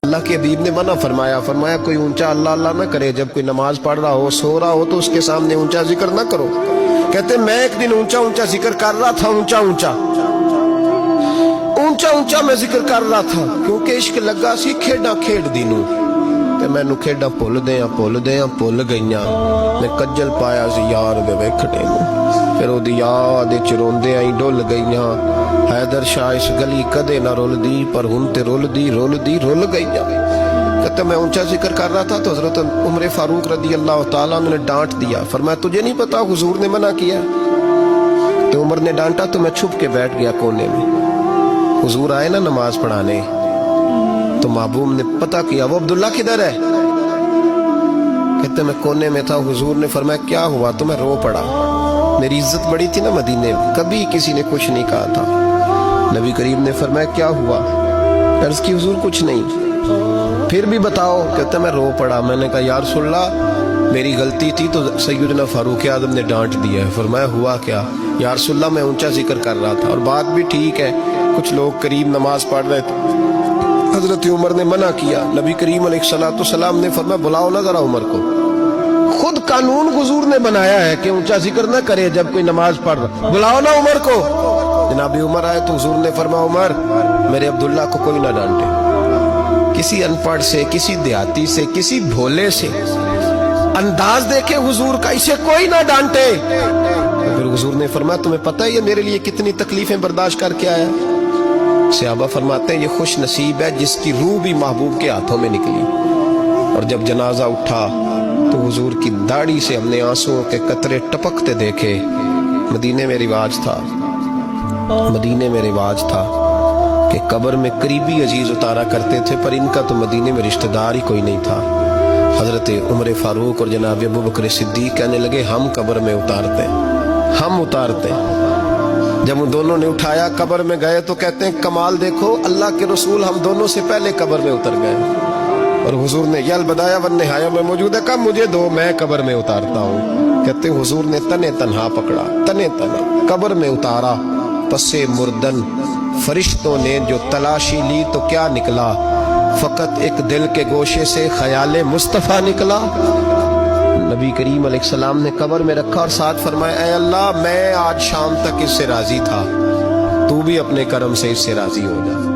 اللہ کے حبیب نے منع فرمایا، فرمایا کوئی اونچا اللہ اللہ نہ کرے، جب کوئی نماز پڑھ رہا ہو سو رہا ہو تو اس کے سامنے اونچا ذکر نہ کرو۔ کہتے میں ایک دن اونچا اونچا ذکر کر رہا تھا، اونچا اونچا میں ذکر کر رہا تھا، کیونکہ عشق لگا سی کھیڈا کھیڈ دینوں تے مینوں کھیڈا بھول گئیاں، میں کجل پایا سی یار دے ویکھنے نوں، پھر او دی یاد وچ روندے آئی ڈل گئیاں، حیدر شاہ اس گلی کدے نہ رول دی، پر ہن تے رول گئیاں۔ کہتے میں اونچا ذکر کر رہا تھا تو حضرت عمر فاروق رضی اللہ تعالیٰ عنہ نے ڈانٹ دیا، فرمایا تجھے نہیں پتا حضور نے منع کیا؟ تو عمر نے ڈانٹا تو میں چھپ کے بیٹھ گیا کونے میں۔ حضور آئے نا نماز پڑھانے تو محبوب نے پتہ کیا وہ عبداللہ کدھر ہے؟ کہتے میں کونے میں تھا، حضور نے فرمایا کیا ہوا؟ تو میں رو پڑا، میری عزت بڑی تھی نا مدینے میں، کبھی کسی نے کچھ نہیں کہا تھا۔ نبی کریم نے فرمایا کیا ہوا؟ عرض کی حضور کچھ نہیں۔ پھر بھی بتاؤ؟ کہتا میں رو پڑا، میں نے کہا یا رسول اللہ میری غلطی تھی تو سیدنا فاروق اعظم نے ڈانٹ دیا ہے۔ فرمایا ہوا کیا؟ یا رسول اللہ میں اونچا ذکر کر رہا تھا، اور بات بھی ٹھیک ہے، کچھ لوگ قریب نماز پڑھ رہے تھے، حضرت عمر نے منع کیا، نبی کریم علیہ السلام نے فرمایا بلاؤ نہ ذرا عمر کو۔ خود قانون حضور نے بنایا ہے کہ اونچا ذکر نہ کرے جب کوئی نماز پڑھ رہا، بلاؤ نا عمر کو۔ جناب عمر آئے تو حضور نے فرمایا عمر میرے عبداللہ کو کوئی نہ ڈانٹے، کسی ان پڑھ سے، کسی دیہاتی سے، کسی بھولے سے انداز دیکھے حضور کا، اسے کوئی نہ ڈانٹے۔ پھر حضور نے فرمایا تمہیں پتہ ہے یہ میرے لیے کتنی تکلیفیں برداشت کر کے آیا؟ صحابہ فرماتے ہیں یہ خوش نصیب ہے جس کی روح بھی محبوب کے ہاتھوں میں نکلی۔ اور جب جنازہ اٹھا تو حضور کی داڑھی سے ہم نے آنسوں کے قطرے ٹپکتے دیکھے۔ مدینے میں رواج تھا کہ قبر میں قریبی عزیز اتارا کرتے تھے، پر ان کا تو مدینے میں رشتہ دار ہی کوئی نہیں تھا۔ حضرت عمر فاروق اور جناب ابو بکر صدیق کہنے لگے ہم قبر میں اتارتے۔ جب ان دونوں نے اٹھایا قبر میں گئے تو کہتے ہیں کمال دیکھو اللہ کے رسول ہم دونوں سے پہلے قبر میں اتر گئے، اور حضور نے یہ البدایہ والنہایہ میں موجود ہے، کب مجھے دو میں قبر میں اتارتا ہوں۔ کہتے ہیں حضور نے تنے تنہا پکڑا، تنے تنہا قبر میں اتارا، پسے مردن فرشتوں نے جو تلاشی لی تو کیا نکلا؟ فقط ایک دل کے گوشے سے خیال مصطفیٰ نکلا۔ نبی کریم علیہ السلام نے قبر میں رکھا اور ساتھ فرمایا اے اللہ میں آج شام تک اس سے راضی تھا، تو بھی اپنے کرم سے اس سے راضی ہو جا۔